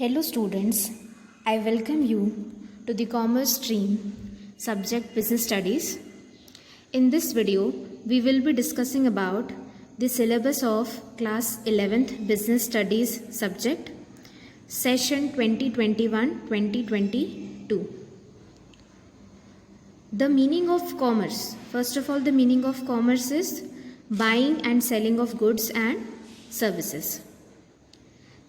Hello students, I welcome you to the Commerce stream subject Business Studies. In this video, we will be discussing about the syllabus of class 11th Business Studies subject, session 2021-2022. The meaning of commerce. First of all, the meaning of commerce is buying and selling of goods and services.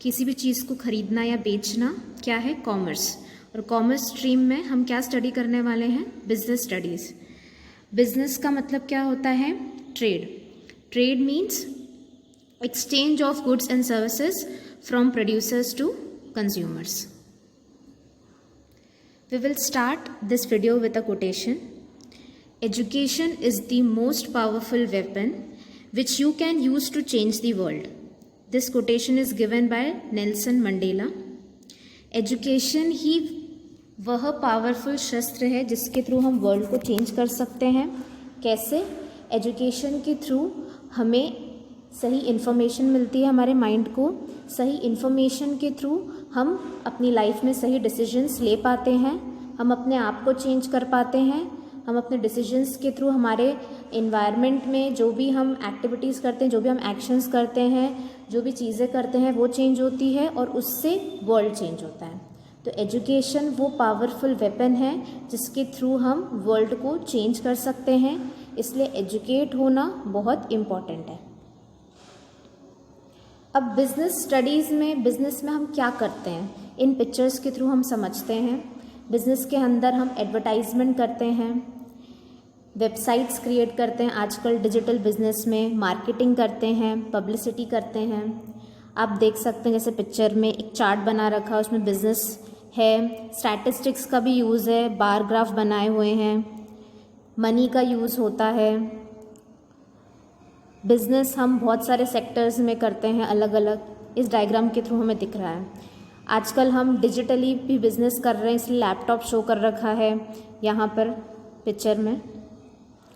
किसी भी चीज़ को खरीदना या बेचना क्या है? Commerce. और commerce stream में हम क्या स्टडी करने वाले हैं? Business studies. बिजनेस का मतलब क्या होता है? Trade. Trade means exchange of goods and services from producers to consumers. We will start this video with a quotation. Education is the most powerful weapon which you can use to change the world. This quotation is given by Nelson Mandela. Education ही वह powerful शस्त्र है जिसके through हम world को change कर सकते हैं. कैसे? एजुकेशन के थ्रू हमें सही इन्फॉर्मेशन मिलती है, हमारे माइंड को. सही इन्फॉर्मेशन के थ्रू हम अपनी लाइफ में सही डिसीजंस ले पाते हैं, हम अपने आप को चेंज कर पाते हैं. हम अपने डिसीजंस के थ्रू हमारे इन्वायरमेंट में जो भी हम एक्टिविटीज़ करते हैं, जो भी हम एक्शंस करते हैं, जो भी चीज़ें करते हैं वो चेंज होती है और उससे वर्ल्ड चेंज होता है. तो एजुकेशन वो पावरफुल वेपन है जिसके थ्रू हम वर्ल्ड को चेंज कर सकते हैं. इसलिए एजुकेट होना बहुत इम्पॉर्टेंट है. अब बिजनेस स्टडीज़ में हम क्या करते हैं, इन पिक्चर्स के थ्रू हम समझते हैं. बिजनेस के अंदर हम एडवर्टाइजमेंट करते हैं, वेबसाइट्स क्रिएट करते हैं. आजकल डिजिटल बिजनेस में मार्केटिंग करते हैं, पब्लिसिटी करते हैं. आप देख सकते हैं जैसे पिक्चर में एक चार्ट बना रखा है, उसमें बिजनेस है. स्टैटिस्टिक्स का भी यूज़ है, बार ग्राफ बनाए हुए हैं. मनी का यूज़ होता है. बिजनेस हम बहुत सारे सेक्टर्स में करते हैं अलग अलग. इस डायग्राम के थ्रू हमें दिख रहा है. आजकल हम डिजिटली भी बिज़नेस कर रहे हैं, इसलिए लैपटॉप शो कर रखा है यहाँ पर पिक्चर में.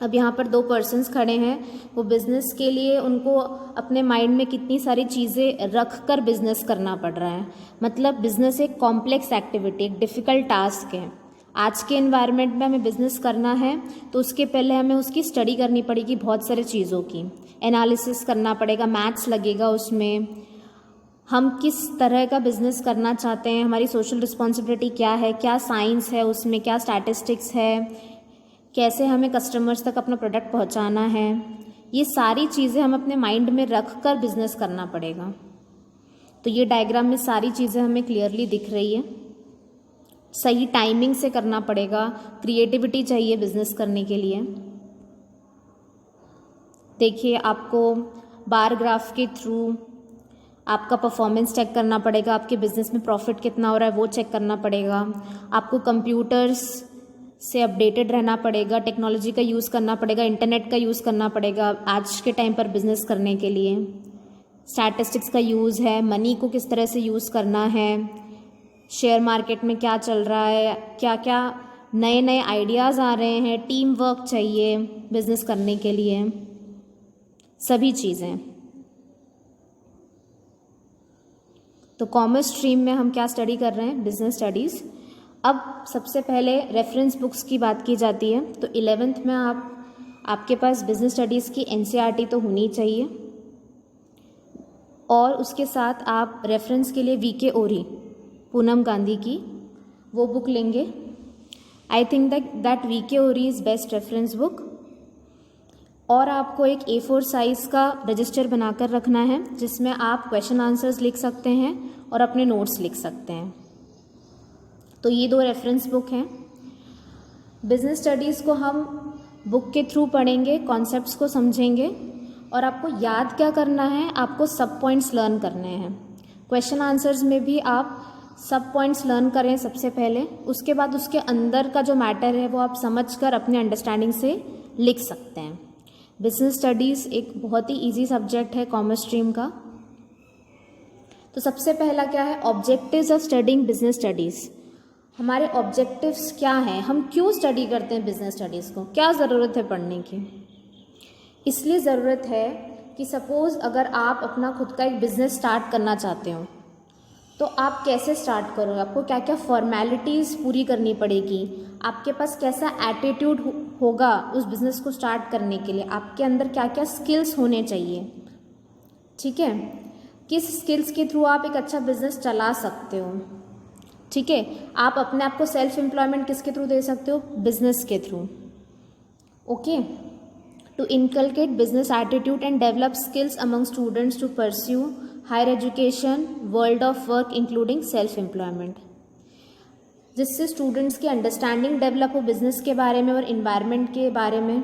अब यहाँ पर दो पर्सन्स खड़े हैं. वो बिज़नेस के लिए उनको अपने माइंड में कितनी सारी चीज़ें रख कर बिज़नेस करना पड़ रहा है. मतलब बिज़नेस एक कॉम्प्लेक्स एक्टिविटी, एक डिफ़िकल्ट टास्क है. आज के एनवायरनमेंट में हमें बिज़नेस करना है तो उसके पहले हमें उसकी स्टडी करनी पड़ेगी, बहुत सारे चीज़ों की एनालिसिस करना पड़ेगा, मैथ्स लगेगा उसमें. हम किस तरह का बिज़नेस करना चाहते हैं, हमारी सोशल रिस्पॉन्सिबिलिटी क्या है, क्या साइंस है उसमें, क्या स्टैटिस्टिक्स है, कैसे हमें कस्टमर्स तक अपना प्रोडक्ट पहुंचाना है. ये सारी चीज़ें हम अपने माइंड में रख कर बिज़नेस करना पड़ेगा. तो ये डायग्राम में सारी चीज़ें हमें क्लियरली दिख रही है. सही टाइमिंग से करना पड़ेगा, क्रिएटिविटी चाहिए बिज़नेस करने के लिए. देखिए, आपको बार ग्राफ के थ्रू आपका परफॉर्मेंस चेक करना पड़ेगा, आपके बिज़नेस में प्रॉफिट कितना हो रहा है वो चेक करना पड़ेगा. आपको कंप्यूटर्स से अपडेटेड रहना पड़ेगा, टेक्नोलॉजी का यूज़ करना पड़ेगा, इंटरनेट का यूज़ करना पड़ेगा आज के टाइम पर बिज़नेस करने के लिए. स्टैटिस्टिक्स का यूज़ है, मनी को किस तरह से यूज़ करना है, शेयर मार्केट में क्या चल रहा है, क्या क्या नए नए आइडियाज़ आ रहे हैं, टीम वर्क चाहिए बिज़नेस करने के लिए, सभी चीज़ें. तो कॉमर्स स्ट्रीम में हम क्या स्टडी कर रहे हैं? Business studies. अब सबसे पहले रेफरेंस बुक्स की बात की जाती है. तो 11th में आपके पास बिज़नेस स्टडीज़ की NCERT तो होनी चाहिए और उसके साथ आप रेफरेंस के लिए VK ओरी, पूनम गांधी की वो बुक लेंगे. आई थिंक दैट VK ओरी इज़ बेस्ट रेफरेंस बुक. और आपको एक A4 साइज़ का रजिस्टर बनाकर रखना है जिसमें आप क्वेश्चन आंसर्स लिख सकते हैं और अपने नोट्स लिख सकते हैं. तो ये दो रेफरेंस बुक हैं. बिज़नेस स्टडीज़ को हम बुक के थ्रू पढ़ेंगे, कॉन्सेप्ट्स को समझेंगे और आपको याद क्या करना है, आपको सब पॉइंट्स लर्न करने हैं. क्वेश्चन आंसर्स में भी आप सब पॉइंट्स लर्न करें सबसे पहले, उसके बाद उसके अंदर का जो मैटर है वो आप समझकर अपने अंडरस्टैंडिंग से लिख सकते हैं. बिजनेस स्टडीज़ एक बहुत ही इजी सब्जेक्ट है कॉमर्स स्ट्रीम का. तो सबसे पहला क्या है? Objectives of studying business studies. हमारे ऑब्जेक्टिव्स क्या हैं, हम क्यों स्टडी करते हैं बिजनेस स्टडीज़ को, क्या ज़रूरत है पढ़ने की? इसलिए ज़रूरत है कि सपोज़ अगर आप अपना खुद का एक बिज़नेस स्टार्ट करना चाहते हो तो आप कैसे स्टार्ट करोगे, आपको क्या क्या फॉर्मेलिटीज़ पूरी करनी पड़ेगी, आपके पास कैसा एटीट्यूड होगा उस बिज़नेस को स्टार्ट करने के लिए, आपके अंदर क्या क्या स्किल्स होने चाहिए, ठीक है, किस स्किल्स के थ्रू आप एक अच्छा बिजनेस चला सकते हो, ठीक है। आप अपने आप को सेल्फ एम्प्लॉयमेंट किसके थ्रू दे सकते हो, बिजनेस के through, okay. To inculcate business attitude and develop skills among students to pursue higher education, world of work including self employment, जिससे स्टूडेंट्स की अंडरस्टैंडिंग डेवलप हो बिजनेस के बारे में और इन्वायरमेंट के बारे में।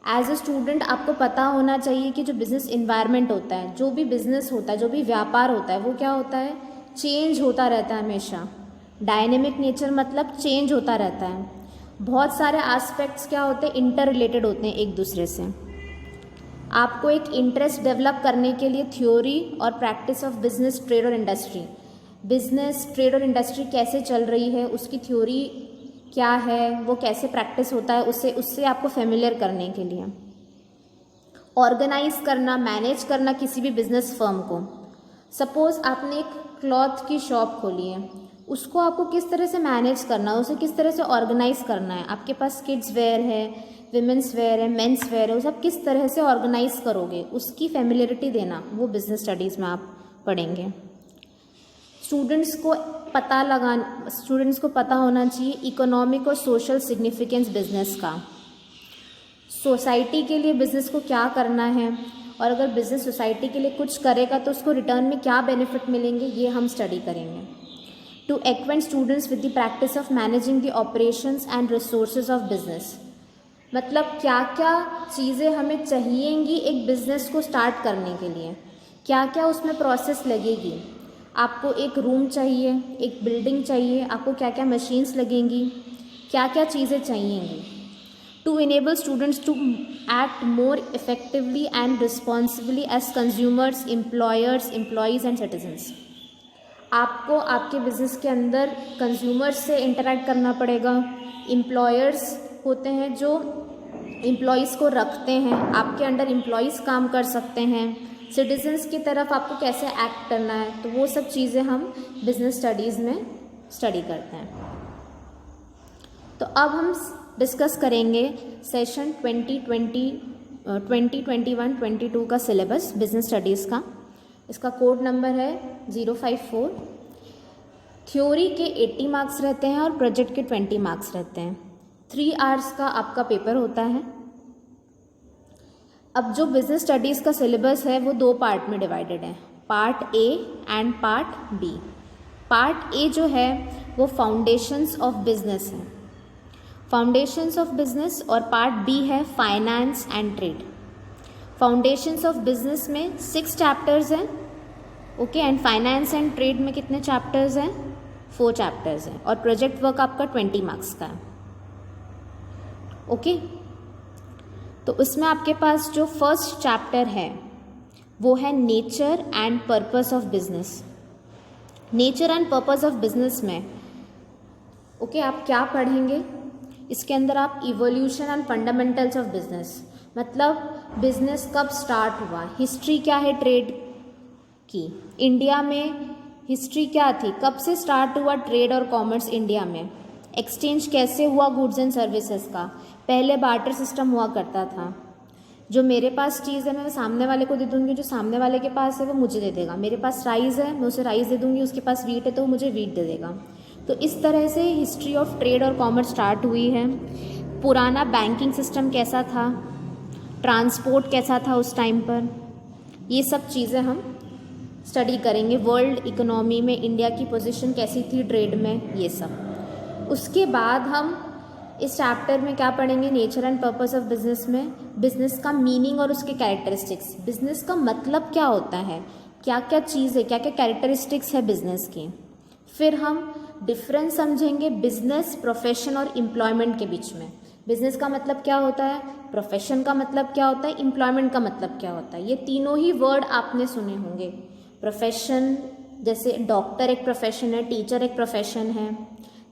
एज ए स्टूडेंट आपको पता होना चाहिए कि जो बिज़नेस इन्वायरमेंट होता है, जो भी बिज़नेस होता है, जो भी व्यापार होता है, वो क्या होता है, चेंज होता रहता है हमेशा। डायनेमिक नेचर मतलब चेंज होता रहता है। बहुत सारे एस्पेक्ट्स क्या होते हैं, इंटर रिलेटेड होते हैं एक दूसरे से। आपको एक इंटरेस्ट डेवलप करने के लिए थ्योरी और प्रैक्टिस ऑफ बिजनेस, ट्रेड और इंडस्ट्री, बिजनेस, ट्रेड और इंडस्ट्री कैसे चल रही है, उसकी थ्योरी क्या है, वो कैसे प्रैक्टिस होता है, उससे आपको फेमिलियर करने के लिए। ऑर्गेनाइज करना, मैनेज करना किसी भी बिजनेस फर्म को। सपोज आपने एक क्लॉथ की शॉप खोली है, उसको आपको किस तरह से मैनेज करना है, उसे किस तरह से ऑर्गेनाइज करना है। आपके पास किड्स वेयर है, विमेंस वेयर है, मेंस वेयर है, वो सब किस तरह से ऑर्गेनाइज करोगे, उसकी फेमिलियरिटी देना, वो बिजनेस स्टडीज़ में आप पढ़ेंगे। स्टूडेंट्स को पता होना चाहिए इकोनॉमिक और सोशल सिग्निफिकेंस बिजनेस का, सोसाइटी के लिए बिजनेस को क्या करना है, और अगर बिजनेस सोसाइटी के लिए कुछ करेगा तो उसको रिटर्न में क्या बेनिफिट मिलेंगे, ये हम स्टडी करेंगे। To acquaint students with the practice of managing the operations and resources of business, मतलब क्या क्या चीज़ें हमें चाहिएंगी एक बिजनेस को स्टार्ट करने के लिए, क्या क्या उसमें प्रोसेस लगेगी। आपको एक रूम चाहिए, एक बिल्डिंग चाहिए, आपको क्या क्या मशीन्स लगेंगी, क्या क्या चीज़ें चाहिएंगी। To enable students to act more effectively and responsibly as consumers, employers, employees and citizens. आपको आपके बिजनेस के अंदर कंज्यूमर्स से इंटरेक्ट करना पड़ेगा। एम्प्लॉयर्स होते हैं जो एम्प्लॉयज़ को रखते हैं, आपके अंडर एम्प्लॉयज़ काम कर सकते हैं। सिटीजन्स की तरफ आपको कैसे एक्ट करना है, तो वो सब चीज़ें हम बिजनेस स्टडीज़ में स्टडी करते हैं। तो अब हम डिस्कस करेंगे सेशन 2021-22 का सिलेबस बिजनेस स्टडीज़ का। इसका कोड नंबर है 054। थ्योरी के 80 मार्क्स रहते हैं और प्रोजेक्ट के 20 मार्क्स रहते हैं। 3 आवर्स का आपका पेपर होता है। अब जो बिजनेस स्टडीज़ का सिलेबस है वो 2 पार्ट में डिवाइडेड है, part A and part B. Part A जो है वो फाउंडेशंस ऑफ बिजनेस है, फाउंडेशंस ऑफ बिजनेस, और पार्ट बी है finance and trade. Foundations of business में 6 चैप्टर्स हैं, okay, and finance and trade में कितने चैप्टर्स हैं, 4 चैप्टर्स हैं, और प्रोजेक्ट वर्क आपका 20 मार्क्स का है, ओके। तो उसमें आपके पास जो फर्स्ट चैप्टर है वो है nature and purpose of business. Nature and purpose of business में ओके आप क्या पढ़ेंगे, इसके अंदर आप evolution and fundamentals of business, मतलब बिजनेस कब स्टार्ट हुआ, हिस्ट्री क्या है ट्रेड की, इंडिया में हिस्ट्री क्या थी, कब से स्टार्ट हुआ ट्रेड और कॉमर्स इंडिया में, एक्सचेंज कैसे हुआ गुड्स एंड सर्विसेज का। पहले बार्टर सिस्टम हुआ करता था, जो मेरे पास चीज़ है मैं सामने वाले को दे दूँगी, जो सामने वाले के पास है वो मुझे दे देगा। मेरे पास राइस है मैं उसे राइस दे दूँगी, उसके पास वीट है तो वो मुझे वीट दे देगा। तो इस तरह से हिस्ट्री ऑफ ट्रेड और कॉमर्स स्टार्ट हुई है। पुराना बैंकिंग सिस्टम कैसा था, ट्रांसपोर्ट कैसा था उस टाइम पर, ये सब चीज़ें हम स्टडी करेंगे। वर्ल्ड इकोनॉमी में इंडिया की पोजीशन कैसी थी ट्रेड में, ये सब। उसके बाद हम इस चैप्टर में क्या पढ़ेंगे, nature and purpose of business में बिजनेस का मीनिंग और उसके कैरेक्टरिस्टिक्स, बिजनेस का मतलब क्या होता है, क्या क्या चीज़ है, क्या क्या कैरेक्टरिस्टिक्स है बिजनेस की। फिर हम डिफरेंस समझेंगे बिजनेस, प्रोफेशन और एम्प्लॉयमेंट के बीच में। बिजनेस का मतलब क्या होता है, प्रोफेशन का मतलब क्या होता है, एम्प्लॉयमेंट का मतलब क्या होता है। ये तीनों ही वर्ड आपने सुने होंगे। प्रोफेशन जैसे डॉक्टर एक प्रोफेशन है, टीचर एक प्रोफेशन है।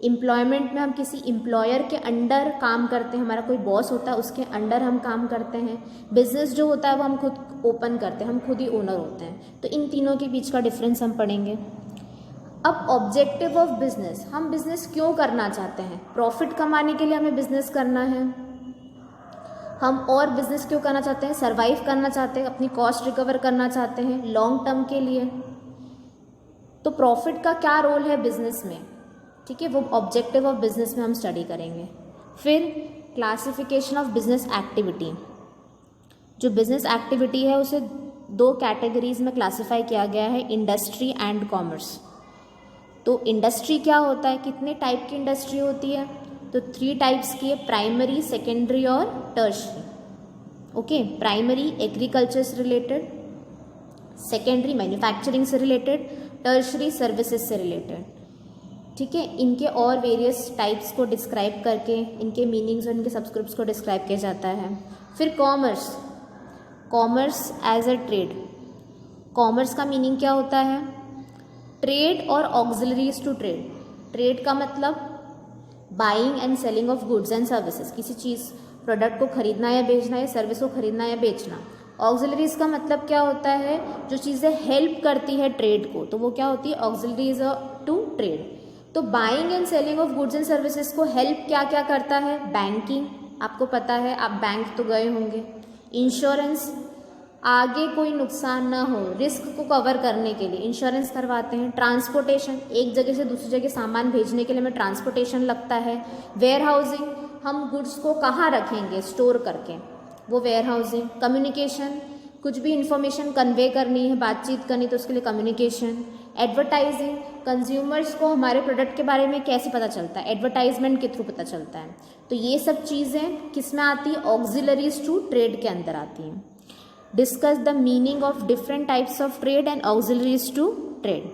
एम्प्लॉयमेंट में हम किसी एम्प्लॉयर के अंडर काम करते हैं, हमारा कोई बॉस होता है उसके अंडर हम काम करते हैं। बिजनेस जो होता है वो हम खुद ओपन करते हैं, हम खुद ही ओनर होते हैं। तो इन तीनों के बीच का डिफरेंस हम पढ़ेंगे। अब ऑब्जेक्टिव ऑफ बिजनेस, हम बिजनेस क्यों करना चाहते हैं? प्रॉफिट कमाने के लिए हमें बिजनेस करना है। हम और बिजनेस क्यों करना चाहते हैं? सरवाइव करना चाहते हैं, अपनी कॉस्ट रिकवर करना चाहते हैं लॉन्ग टर्म के लिए। तो प्रॉफिट का क्या रोल है बिजनेस में, ठीक है, वो ऑब्जेक्टिव ऑफ बिजनेस में हम स्टडी करेंगे। फिर क्लासिफिकेशन ऑफ बिजनेस एक्टिविटी, जो बिजनेस एक्टिविटी है उसे 2 कैटेगरीज में क्लासिफाई किया गया है, इंडस्ट्री एंड कॉमर्स। तो इंडस्ट्री क्या होता है, कितने टाइप की इंडस्ट्री होती है? तो 3 टाइप्स की है, प्राइमरी, सेकेंडरी और टर्शरी। ओके, प्राइमरी एग्रीकल्चर से रिलेटेड, सेकेंडरी मैन्युफैक्चरिंग से रिलेटेड, टर्शरी सर्विसेज से रिलेटेड। ठीक है, इनके और वेरियस टाइप्स को डिस्क्राइब करके इनके मीनिंग्स और इनके सबस्क्रिप्ट्स को डिस्क्राइब किया जाता है। फिर commerce, commerce as a trade. Commerce का मीनिंग क्या होता है? ट्रेड और ऑक्सिलरीज टू ट्रेड। ट्रेड का मतलब buying and selling of goods and services, किसी चीज़ प्रोडक्ट को खरीदना या बेचना या सर्विस को खरीदना या बेचना। ऑक्सिलरीज का मतलब क्या होता है? जो चीज़ें हेल्प करती है ट्रेड को, तो वो क्या होती है? Auxiliaries to trade. तो buying and selling of goods and services को हेल्प क्या क्या करता है? बैंकिंग, आपको पता है, आप बैंक तो गए होंगे। इंश्योरेंस, आगे कोई नुकसान ना हो, रिस्क को कवर करने के लिए इंश्योरेंस करवाते हैं। ट्रांसपोर्टेशन, एक जगह से दूसरी जगह सामान भेजने के लिए हमें ट्रांसपोर्टेशन लगता है। वेयर हाउसिंग, हम गुड्स को कहाँ रखेंगे? स्टोर करके, वो वेयर हाउसिंग। कम्युनिकेशन, कुछ भी इंफॉर्मेशन कन्वे करनी है, बातचीत करनी, तो उसके लिए कम्युनिकेशन। एडवर्टाइजिंग, कंज्यूमर्स को हमारे प्रोडक्ट के बारे में कैसे पता चलता है? एडवर्टाइजमेंट के थ्रू पता चलता है। तो ये सब चीज़ें किस में आती है? ऑक्सिलरीज टू ट्रेड के अंदर आती हैं। Discuss the meaning of different types of trade and auxiliaries to trade.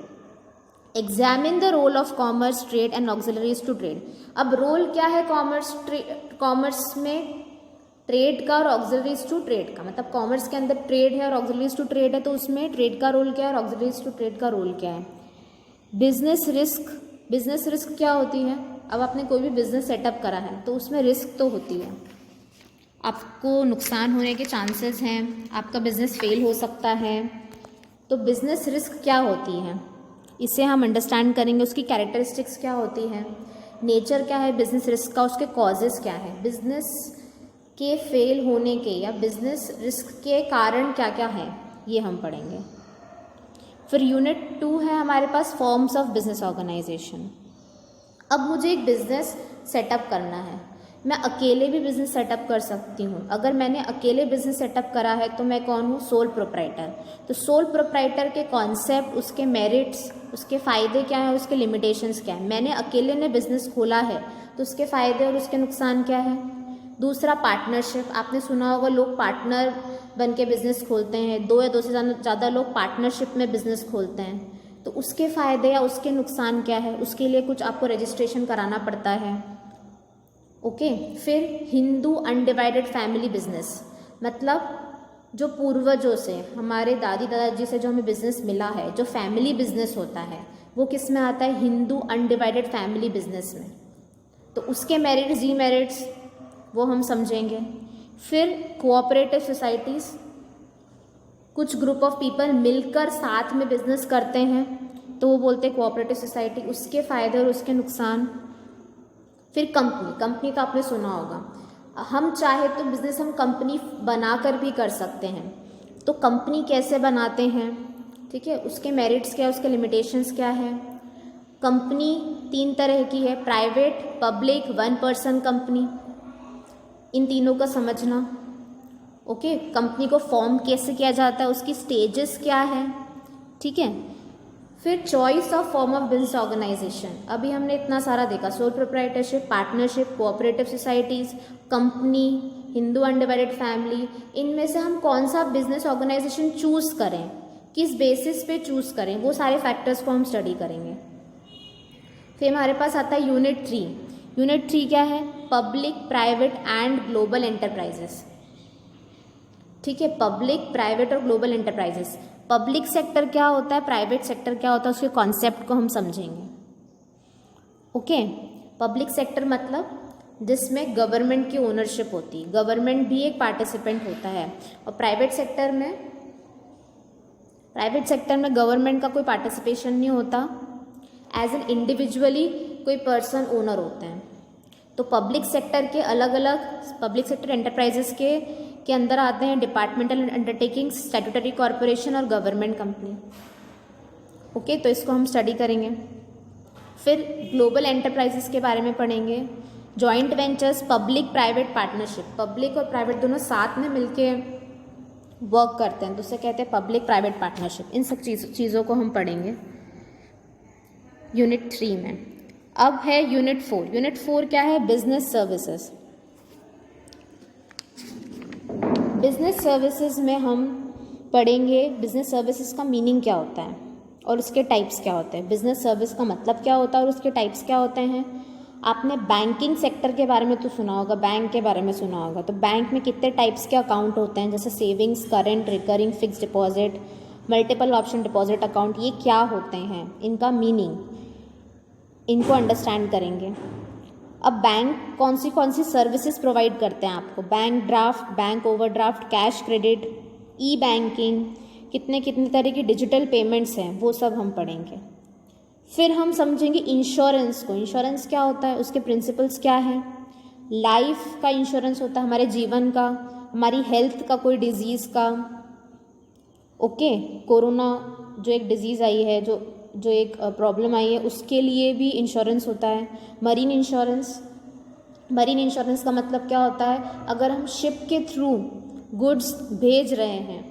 Examine the role of commerce, trade and auxiliaries to trade. अब रोल क्या है कॉमर्स में? ट्रेड का और ऑक्सिलरीज टू ट्रेड का। मतलब कॉमर्स के अंदर ट्रेड है और ऑक्सिलरीज टू ट्रेड है, तो उसमें ट्रेड का रोल क्या है और ऑक्सिलरीज टू ट्रेड का रोल क्या है? बिजनेस रिस्क, बिजनेस रिस्क क्या होती है? अब आपने कोई भी बिजनेस सेटअप करा है तो उसमें रिस्क तो होती है, आपको नुकसान होने के चांसेस हैं, आपका बिजनेस फेल हो सकता है। तो बिजनेस रिस्क क्या होती है, इसे हम अंडरस्टैंड करेंगे। उसकी कैरेक्टरिस्टिक्स क्या होती है, नेचर क्या है बिजनेस रिस्क का, उसके कॉजेस क्या है, बिजनेस के फेल होने के या बिजनेस रिस्क के कारण क्या क्या हैं, ये हम पढ़ेंगे। फिर यूनिट 2 है हमारे पास, फॉर्म्स ऑफ बिजनेस ऑर्गेनाइजेशन। अब मुझे एक बिजनेस सेटअप करना है, मैं अकेले भी बिजनेस सेटअप कर सकती हूँ। अगर मैंने अकेले बिजनेस सेटअप करा है तो मैं कौन हूँ? Sole proprietor. तो सोल प्रोप्राइटर के कॉन्सेप्ट, उसके मेरिट्स, उसके फ़ायदे क्या हैं, उसके लिमिटेशंस क्या हैं। मैंने अकेले ने बिजनेस खोला है तो उसके फ़ायदे और उसके नुकसान क्या है। दूसरा, पार्टनरशिप। आपने सुना होगा लोग पार्टनर बन के बिजनेस खोलते हैं, 2 या 2 से ज़्यादा लोग पार्टनरशिप में बिजनेस खोलते हैं, तो उसके फ़ायदे या उसके नुकसान क्या है, उसके लिए कुछ आपको रजिस्ट्रेशन कराना पड़ता है। ओके। फिर हिंदू अनडिवाइडेड फैमिली बिजनेस, मतलब जो पूर्वजों से, हमारे दादी दादाजी से जो हमें बिजनेस मिला है, जो फैमिली बिजनेस होता है, वो किस में आता है? हिंदू अनडिवाइडेड फैमिली बिजनेस में। तो उसके मेरिट्स, डीमेरिट्स वो हम समझेंगे। फिर कोऑपरेटिव सोसाइटीज़, कुछ ग्रुप ऑफ पीपल मिलकर साथ में बिजनेस करते हैं तो वो बोलते हैं कोऑपरेटिव सोसाइटी, उसके फ़ायदे और उसके नुकसान। फिर कंपनी, कंपनी का आपने सुना होगा, हम चाहे तो बिजनेस हम कंपनी बनाकर भी कर सकते हैं। तो कंपनी कैसे बनाते हैं, ठीक है, उसके मेरिट्स क्या है, उसके लिमिटेशंस क्या है। कंपनी 3 तरह की है, प्राइवेट, पब्लिक, 1 पर्सन कंपनी। इन तीनों का समझना। ओके। कंपनी को फॉर्म कैसे किया जाता है, उसकी स्टेजेस क्या है, ठीक है। फिर choice of form of business organisation, अभी हमने इतना सारा देखा, sole proprietorship, partnership, cooperative societies, company, Hindu undivided family. इनमें से हम कौन सा बिजनेस ऑर्गेनाइजेशन चूज़ करें, किस बेसिस पे चूज़ करें, वो सारे फैक्टर्स को हम स्टडी करेंगे। फिर हमारे पास आता है यूनिट 3। यूनिट 3 क्या है? Public, private and global enterprises. ठीक है, पब्लिक, प्राइवेट और ग्लोबल एंटरप्राइजेस। पब्लिक सेक्टर क्या होता है, प्राइवेट सेक्टर क्या होता है, उसके कॉन्सेप्ट को हम समझेंगे। ओके। पब्लिक सेक्टर मतलब जिसमें गवर्नमेंट की ओनरशिप होती है, गवर्नमेंट भी एक पार्टिसिपेंट होता है। और प्राइवेट सेक्टर में गवर्नमेंट का कोई पार्टिसिपेशन नहीं होता। एज एन इंडिविजुअली कोई पर्सन ओनर होते हैं। तो पब्लिक सेक्टर के अलग अलग पब्लिक सेक्टर एंटरप्राइजेस के अंदर आते हैं डिपार्टमेंटल अंडरटेकिंग्स, स्टैट्यूटरी कॉरपोरेशन और गवर्नमेंट कंपनी। ओके, तो इसको हम स्टडी करेंगे। फिर ग्लोबल एंटरप्राइजेस के बारे में पढ़ेंगे। Joint ventures, public private partnership, public और प्राइवेट दोनों साथ में मिलके वर्क करते हैं तो उसे कहते हैं पब्लिक प्राइवेट पार्टनरशिप। इन सब चीज़ों को हम पढ़ेंगे यूनिट 3 में। अब है यूनिट 4। यूनिट 4 क्या है? Business services. बिजनेस सर्विसेज में हम पढ़ेंगे बिजनेस सर्विसेज का मीनिंग क्या होता है और उसके टाइप्स क्या होते हैं। बिजनेस सर्विस का मतलब क्या होता है और उसके टाइप्स क्या होते हैं। आपने बैंकिंग सेक्टर के बारे में तो सुना होगा, बैंक के बारे में सुना होगा। तो बैंक में कितने टाइप्स के अकाउंट होते हैं, जैसे savings, current, recurring, fix deposit, multiple option deposit account, ये क्या होते हैं, इनका मीनिंग, इनको अंडरस्टैंड करेंगे। अब बैंक कौन सी सर्विसेज प्रोवाइड करते हैं आपको। Bank draft, bank overdraft, cash credit, e banking, कितने तरह की डिजिटल पेमेंट्स हैं, वो सब हम पढ़ेंगे। फिर हम समझेंगे इंश्योरेंस को। इंश्योरेंस क्या होता है, उसके प्रिंसिपल्स क्या हैं। लाइफ का इंश्योरेंस होता है हमारे जीवन का, हमारी हेल्थ का, कोई डिजीज़ का। ओके, कोरोना जो एक डिजीज़ आई है, जो एक प्रॉब्लम आई है, उसके लिए भी इंश्योरेंस होता है। मरीन इंश्योरेंस का मतलब क्या होता है, अगर हम शिप के थ्रू गुड्स भेज रहे हैं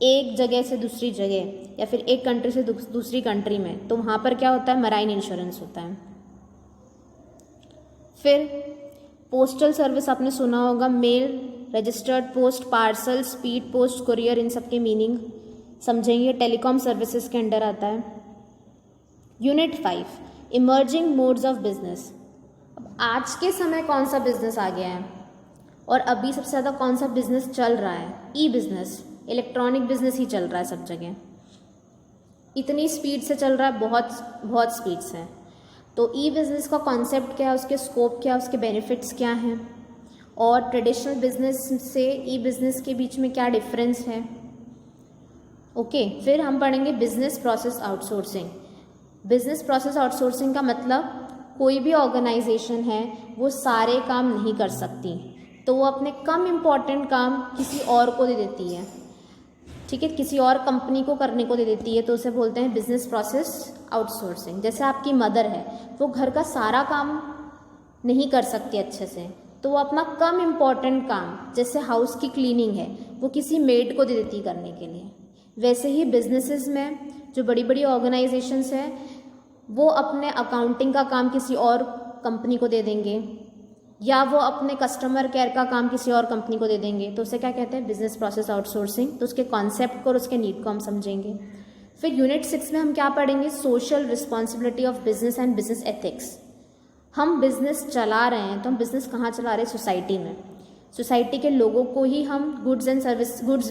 एक जगह से दूसरी जगह या फिर एक कंट्री से दूसरी कंट्री में, तो वहाँ पर क्या होता है, मराइन इंश्योरेंस होता है। फिर पोस्टल सर्विस आपने सुना होगा, mail, registered post, parcel, speed post, courier, इन सब के मीनिंग समझेंगे। टेलीकॉम सर्विसेज के अंडर आता है। Unit 5 emerging modes of business. अब आज के समय कौन सा बिजनेस आ गया है और अभी सबसे ज़्यादा कौन सा बिजनेस चल रहा है? ई बिजनेस, इलेक्ट्रॉनिक बिजनेस ही चल रहा है सब जगह। इतनी स्पीड से चल रहा है, बहुत स्पीड से। तो ई बिज़नेस का कॉन्सेप्ट क्या है, उसके स्कोप क्या है, उसके बेनिफिट्स क्या हैं और ट्रेडिशनल बिजनेस से ई बिज़नेस के बीच में क्या डिफरेंस है। ओके, फिर हम पढ़ेंगे business process outsourcing. Business process outsourcing का मतलब कोई भी ऑर्गेनाइजेशन है वो सारे काम नहीं कर सकती, तो वो अपने कम इम्पॉर्टेंट काम किसी और को दे देती है। ठीक है, किसी और कंपनी को करने को दे देती है, तो उसे बोलते हैं बिजनेस प्रोसेस आउटसोर्सिंग। जैसे आपकी मदर है, वो घर का सारा काम नहीं कर सकती अच्छे से, तो वो अपना कम इम्पॉर्टेंट काम, जैसे हाउस की क्लीनिंग है, वो किसी मेड को दे देती करने के लिए। वैसे ही बिजनेसेस में जो बड़ी बड़ी ऑर्गेनाइजेशंस हैं, वो अपने अकाउंटिंग का काम किसी और कंपनी को दे देंगे या वो अपने कस्टमर केयर का काम किसी और कंपनी को दे देंगे, तो उसे क्या कहते हैं, बिजनेस प्रोसेस आउटसोर्सिंग। तो उसके कॉन्सेप्ट को और उसके नीड को हम समझेंगे। फिर यूनिट 6 में हम क्या पढ़ेंगे, social responsibility of business and business ethics. हम बिजनेस चला रहे हैं तो हम बिजनेस कहाँ चला रहे हैं, सोसाइटी में। सोसाइटी के लोगों को ही हम गुड्स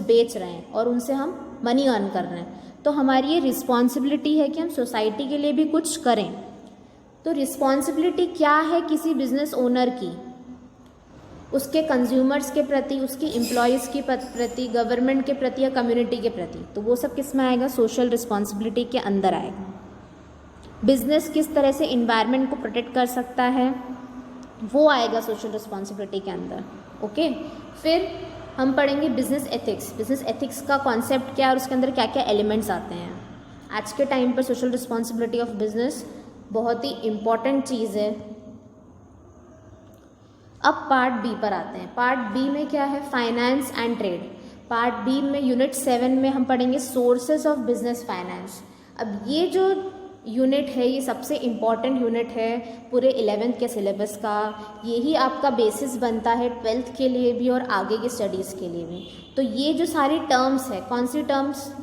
बेच रहे हैं और उनसे हम मनी अर्न कर रहे हैं, तो हमारी ये रिस्पॉन्सिबिलिटी है कि हम सोसाइटी के लिए भी कुछ करें। तो रिस्पॉन्सिबिलिटी क्या है किसी बिजनेस ओनर की, उसके कंज्यूमर्स के प्रति, उसकी एम्प्लॉयज़ के प्रति, गवर्नमेंट के प्रति या कम्युनिटी के प्रति, तो वो सब किस में आएगा, सोशल रिस्पॉन्सिबिलिटी के अंदर आएगा। बिजनेस किस तरह से इन्वायरमेंट को प्रोटेक्ट कर सकता है, वो आएगा सोशल रिस्पॉन्सिबिलिटी के अंदर। ओके, फिर हम पढ़ेंगे बिजनेस एथिक्स। बिजनेस एथिक्स का कॉन्सेप्ट क्या है और उसके अंदर क्या क्या एलिमेंट्स आते हैं। आज के टाइम पर सोशल रिस्पॉन्सिबिलिटी ऑफ बिजनेस बहुत ही इम्पॉर्टेंट चीज़ है। अब पार्ट बी पर आते हैं। पार्ट बी में क्या है, finance and trade. Part B में यूनिट 7 में हम पढ़ेंगे सोर्सेज ऑफ बिजनेस फाइनेंस। अब ये जो यूनिट है, ये सबसे इम्पॉर्टेंट यूनिट है पूरे 11th के सिलेबस का। यही आपका बेसिस बनता है 12th के लिए भी और आगे की स्टडीज़ के लिए भी। तो ये जो सारी टर्म्स है, कौन सी terms,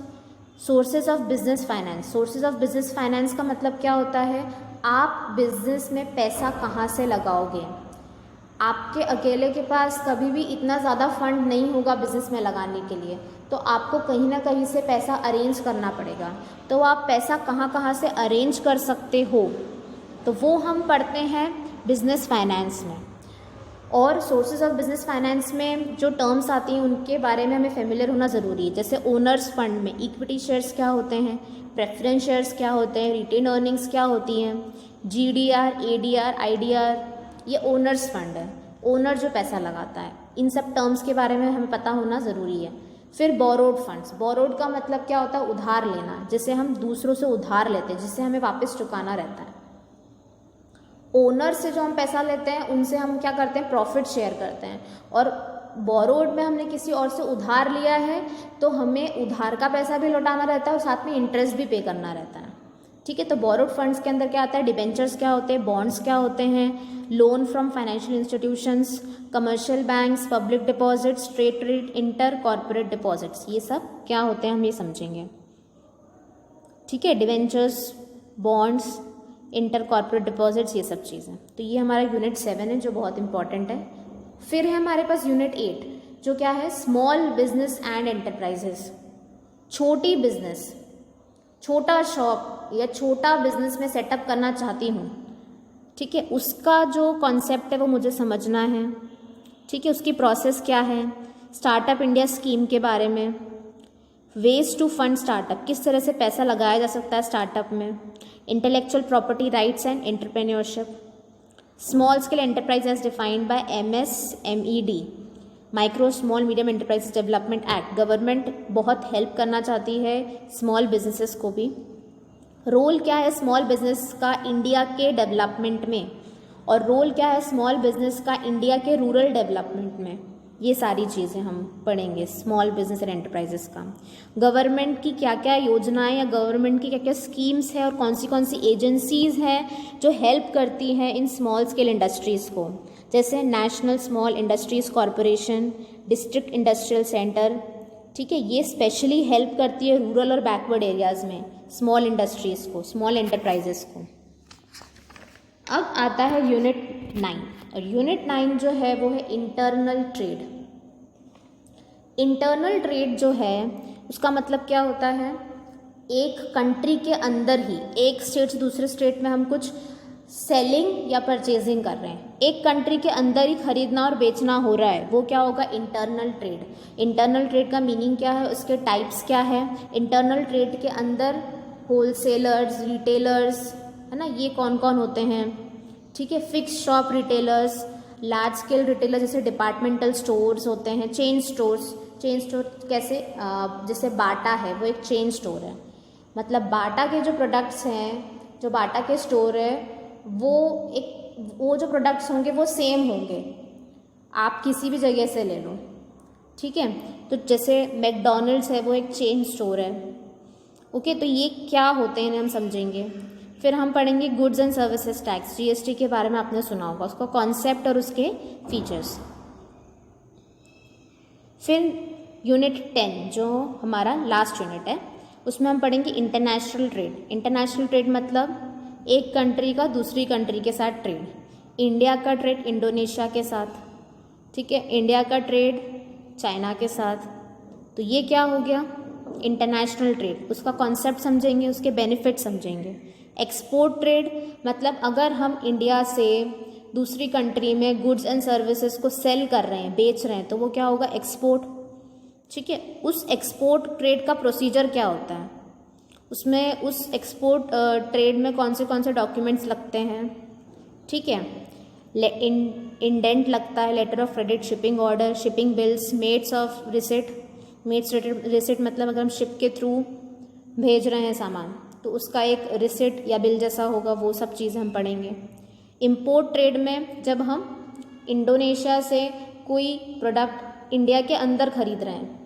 sources of business finance. Sources of business finance का मतलब क्या होता है, आप बिजनेस में पैसा कहाँ से लगाओगे। आपके अकेले के पास कभी भी इतना ज़्यादा फंड नहीं होगा बिजनेस में लगाने के लिए, तो आपको कहीं ना कहीं से पैसा अरेंज करना पड़ेगा। तो आप पैसा कहाँ से अरेंज कर सकते हो, तो वो हम पढ़ते हैं बिजनेस फाइनेंस में। और सोर्सेज ऑफ बिजनेस फाइनेंस में जो टर्म्स आती हैं उनके बारे में हमें फेमिलियर होना ज़रूरी है। जैसे ओनर्स फंड में इक्विटी शेयर्स क्या होते हैं, प्रेफरेंस शेयर्स क्या होते हैं, रिटेन अर्निंग्स क्या होती हैं, GDR, ADR, IDR, ये ओनर्स फंड है, ओनर जो पैसा लगाता है। इन सब टर्म्स के बारे में हमें पता होना ज़रूरी है। फिर बोरोड फंड्स, बोरोड का मतलब क्या होता है, उधार लेना, जिसे हम दूसरों से उधार लेते हैं, जिससे हमें वापस चुकाना रहता है। ओनर से जो हम पैसा लेते हैं उनसे हम क्या करते हैं, प्रॉफिट शेयर करते हैं। और बोरोड में हमने किसी और से उधार लिया है तो हमें उधार का पैसा भी लौटाना रहता है और साथ में इंटरेस्ट भी पे करना रहता है। ठीक है, तो बोरोड फंड्स के अंदर क्या आता है, डिबेंचर्स क्या होते हैं, बॉन्ड्स क्या होते हैं, loan from financial institutions, commercial banks, public deposits, trade, inter corporate deposits, ये सब क्या होते हैं हम ये समझेंगे। ठीक है, debentures, bonds, inter corporate deposits, ये सब चीज़ें। तो ये हमारा यूनिट 7 है जो बहुत इंपॉर्टेंट है। फिर है हमारे पास यूनिट 8 जो क्या है, स्मॉल बिजनेस एंड एंटरप्राइजेस। छोटी बिजनेस, छोटा शॉप या छोटा बिजनेस में सेटअप करना चाहती हूँ, ठीक है, उसका जो कॉन्सेप्ट है वो मुझे समझना है। ठीक है, उसकी प्रोसेस क्या है, स्टार्टअप इंडिया स्कीम के बारे में, वेज टू फंड स्टार्टअप, किस तरह से पैसा लगाया जा सकता है स्टार्टअप में, intellectual property rights and entrepreneurship, small scale enterprise as defined by MSMED, micro small medium enterprise development act. Government बहुत हेल्प करना चाहती है स्मॉल बिजनेसेस को भी। रोल क्या है स्मॉल बिजनेस का इंडिया के डेवलपमेंट में, और रोल क्या है स्मॉल बिजनेस का इंडिया के रूरल डेवलपमेंट में, ये सारी चीज़ें हम पढ़ेंगे स्मॉल बिजनेस एंड एंटरप्राइजेस का। गवर्नमेंट की क्या क्या योजनाएं या गवर्नमेंट की क्या क्या स्कीम्स है और कौन सी एजेंसीज हैं जो हेल्प करती हैं इन स्मॉल स्केल इंडस्ट्रीज़ को, जैसे national small industries corporation, district industrial centre. ठीक है, ये स्पेशली हेल्प करती है रूरल और बैकवर्ड एरियाज़ में स्मॉल इंडस्ट्रीज़ को, स्मॉल एंटरप्राइजेस को। अब आता है यूनिट 9, और यूनिट 9 जो है वो है इंटरनल ट्रेड। इंटरनल ट्रेड जो है उसका मतलब क्या होता है, एक कंट्री के अंदर ही, एक स्टेट से दूसरे स्टेट में हम कुछ सेलिंग या परचेजिंग कर रहे हैं, एक कंट्री के अंदर ही खरीदना और बेचना हो रहा है, वो क्या होगा, इंटरनल ट्रेड। इंटरनल ट्रेड का मीनिंग क्या है, उसके टाइप्स क्या है, इंटरनल ट्रेड के अंदर होलसेलर्स, रिटेलर्स, है ना, ये कौन कौन होते हैं। ठीक है, fix shop retailers, large scale retailer जैसे डिपार्टमेंटल स्टोर्स होते हैं, चेन स्टोर्स। चेन स्टोर कैसे, जैसे बाटा है वो एक चेन स्टोर है, मतलब बाटा के जो प्रोडक्ट्स हैं, जो बाटा के स्टोर है वो जो प्रोडक्ट्स होंगे वो सेम होंगे, आप किसी भी जगह से ले लो। ठीक है, तो जैसे मैकडॉनल्ड्स है वो एक चेन स्टोर है। ओके, तो ये क्या होते हैं हम समझेंगे। फिर हम पढ़ेंगे goods and services tax, GST के बारे में आपने सुना होगा, उसका कॉन्सेप्ट और उसके फीचर्स। फिर यूनिट 10 जो हमारा लास्ट यूनिट है, उसमें हम पढ़ेंगे इंटरनेशनल ट्रेड। इंटरनेशनल ट्रेड मतलब एक कंट्री का दूसरी कंट्री के साथ ट्रेड। इंडिया का ट्रेड इंडोनेशिया के साथ, ठीक है, इंडिया का ट्रेड चाइना के साथ, तो ये क्या हो गया, इंटरनेशनल ट्रेड। उसका कॉन्सेप्ट समझेंगे, उसके बेनिफिट समझेंगे। एक्सपोर्ट ट्रेड मतलब अगर हम इंडिया से दूसरी कंट्री में गुड्स एंड सर्विसेज को सेल कर रहे हैं, बेच रहे हैं, तो वो क्या होगा, एक्सपोर्ट। ठीक है, उस एक्सपोर्ट ट्रेड का प्रोसीजर क्या होता है, उसमें उस एक्सपोर्ट ट्रेड में कौन से डॉक्यूमेंट्स लगते हैं। ठीक है, इंडेंट लगता है, letter of credit, shipping order, shipping bills, mates of receipt. Mates receipt मतलब अगर हम शिप के थ्रू भेज रहे हैं सामान तो उसका एक रिसिट या बिल जैसा होगा, वो सब चीज़ें हम पढ़ेंगे। इंपोर्ट ट्रेड में जब हम इंडोनेशिया से कोई प्रोडक्ट इंडिया के अंदर खरीद रहे हैं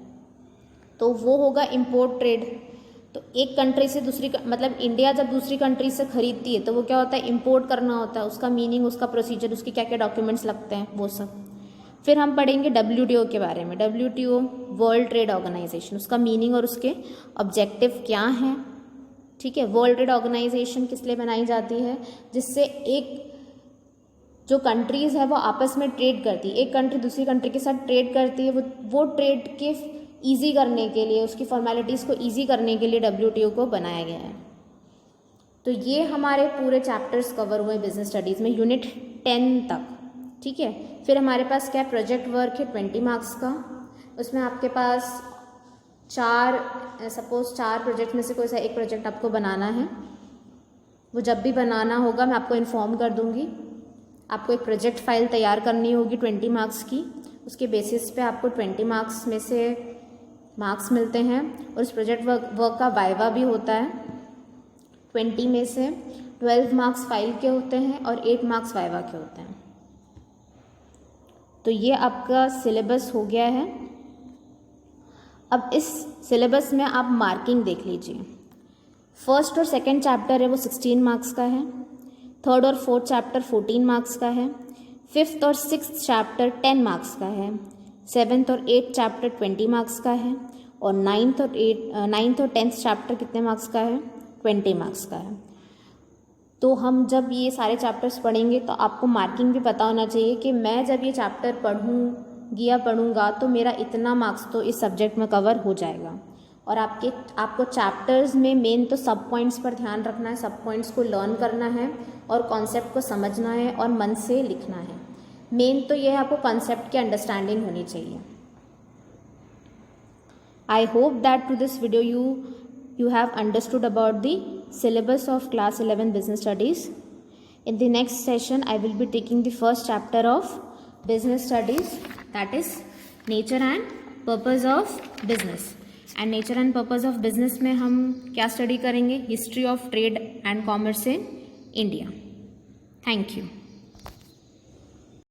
तो वो होगा इंपोर्ट ट्रेड। तो एक कंट्री से दूसरी, मतलब इंडिया जब दूसरी कंट्री से खरीदती है तो वो क्या होता है, इंपोर्ट करना होता है, उसका मीनिंग, उसका प्रोसीजर, उसके क्या क्या डॉक्यूमेंट्स लगते हैं, वो सब। फिर हम पढ़ेंगे WTO के बारे में। WTO वर्ल्ड ट्रेड ऑर्गेनाइजेशन, उसका मीनिंग और उसके ऑब्जेक्टिव क्या हैं। ठीक है, वर्ल्ड ट्रेड ऑर्गेनाइजेशन किस लिए बनाई जाती है, जिससे एक जो कंट्रीज़ है वो आपस में ट्रेड करती है, एक कंट्री दूसरी कंट्री के साथ ट्रेड करती है, वो ट्रेड के ईजी करने के लिए, उसकी फॉर्मेलिटीज़ को ईजी करने के लिए WTO को बनाया गया है। तो ये हमारे पूरे चैप्टर्स कवर हुए बिजनेस स्टडीज़ में यूनिट 10 तक। ठीक है। फिर हमारे पास क्या प्रोजेक्ट वर्क है 20 मार्क्स का। उसमें आपके पास सपोज 4 प्रोजेक्ट में से कोई सा एक प्रोजेक्ट आपको बनाना है। वो जब भी बनाना होगा मैं आपको इन्फॉर्म कर दूँगी। आपको एक प्रोजेक्ट फाइल तैयार करनी होगी 20 मार्क्स की। उसके बेसिस पे आपको 20 मार्क्स में से मार्क्स मिलते हैं और उस प्रोजेक्ट वर्क का वाइवा भी होता है। 20 में से 12 मार्क्स फाइल के होते हैं और 8 मार्क्स वाइवा के होते हैं। तो ये आपका सिलेबस हो गया है। अब इस सिलेबस में आप मार्किंग देख लीजिए। फर्स्ट और सेकंड चैप्टर है वो 16 मार्क्स का है। थर्ड और फोर्थ चैप्टर 14 मार्क्स का है। फिफ्थ और सिक्स्थ चैप्टर 10 मार्क्स का है। सेवन्थ और 8th चैप्टर 20 मार्क्स का है। और नाइन्थ और 10th चैप्टर कितने मार्क्स का है? 20 मार्क्स का है। तो हम जब ये सारे चैप्टर्स पढ़ेंगे तो आपको मार्किंग भी पता होना चाहिए कि मैं जब ये चैप्टर पढ़ूंगा तो मेरा इतना मार्क्स तो इस सब्जेक्ट में कवर हो जाएगा। और आपको चैप्टर्स में मेन तो सब पॉइंट्स पर ध्यान रखना है, सब पॉइंट्स को लर्न करना है और कॉन्सेप्ट को समझना है और मन से लिखना है। मेन तो ये है आपको कॉन्सेप्ट की अंडरस्टैंडिंग होनी चाहिए। I hope that to this video you have understood about the syllabus of class 11 business studies. In the next session I will be taking the first chapter of business studies, that is nature and purpose of business. And nature and purpose of business में हम क्या study करेंगे? History of trade and commerce in India. Thank you.